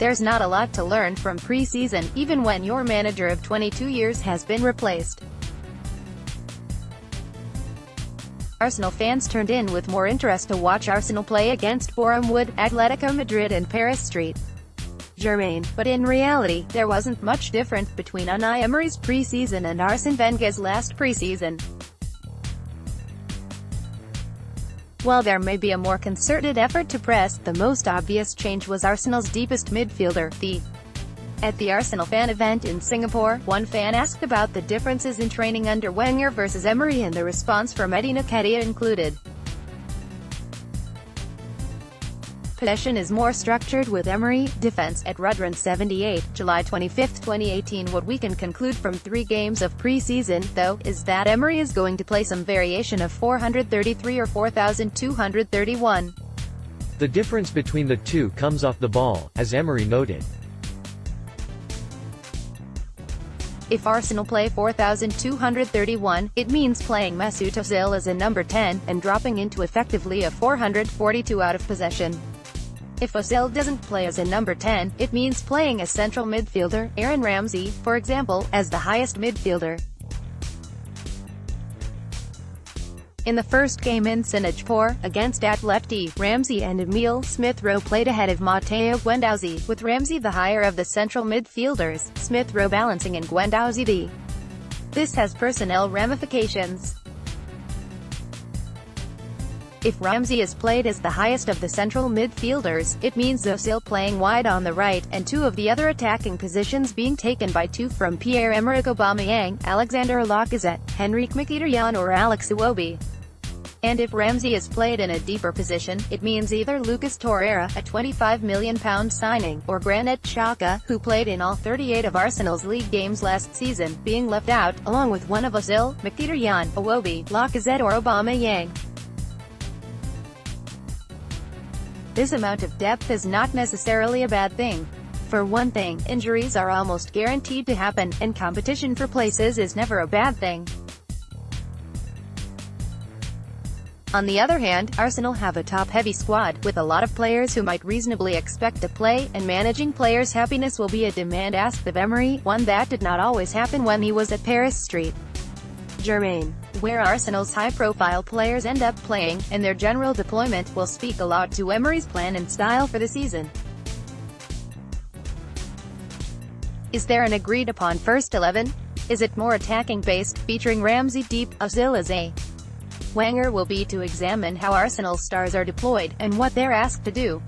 There's not a lot to learn from pre-season, even when your manager of 22 years has been replaced. Arsenal fans turned in with more interest to watch Arsenal play against Boreham Wood, Atletico Madrid and Paris Germain, but in reality, there wasn't much difference between Unai Emery's pre-season and Arsène Wenger's last pre-season. While there may be a more concerted effort to press, the most obvious change was Arsenal's deepest midfielder, At the Arsenal fan event in Singapore, one fan asked about the differences in training under Wenger versus Emery, and the response from Eddie Nketiah included: "Possession is more structured with Emery. Defense, at Rudran 78, July 25, 2018. What we can conclude from 3 games of pre-season, though, is that Emery is going to play some variation of 433 or 4,231. The difference between the two comes off the ball, as Emery noted. If Arsenal play 4,231, it means playing Mesut Ozil as a number 10, and dropping into effectively a 442 out of possession. If Ozil doesn't play as a number 10, it means playing a central midfielder, Aaron Ramsey, for example, as the highest midfielder. In the first game in Singapore, against Atletico, Ramsey and Emile Smith-Rowe played ahead of Matteo Guendouzi, with Ramsey the higher of the central midfielders, Smith-Rowe balancing and Guendouzi the. This has personnel ramifications. If Ramsey is played as the highest of the central midfielders, it means Ozil playing wide on the right, and 2 of the other attacking positions being taken by 2 from Pierre-Emerick Aubameyang, Alexander Lacazette, Henrikh Mkhitaryan or Alex Iwobi. And if Ramsey is played in a deeper position, it means either Lucas Torreira, a £25 million signing, or Granit Xhaka, who played in all 38 of Arsenal's league games last season, being left out, along with one of Ozil, Mkhitaryan, Iwobi, Lacazette or Aubameyang. This amount of depth is not necessarily a bad thing. For one thing, injuries are almost guaranteed to happen, and competition for places is never a bad thing. On the other hand, Arsenal have a top-heavy squad, with a lot of players who might reasonably expect to play, and managing players' happiness will be a demand asked of Emery, one that did not always happen when he was at Paris Germain. Where Arsenal's high-profile players end up playing, and their general deployment, will speak a lot to Emery's plan and style for the season. Is there an agreed-upon first 11? Is it more attacking-based, featuring Ramsey deep, Ozil as a? Wenger will be to examine how Arsenal stars are deployed, and what they're asked to do.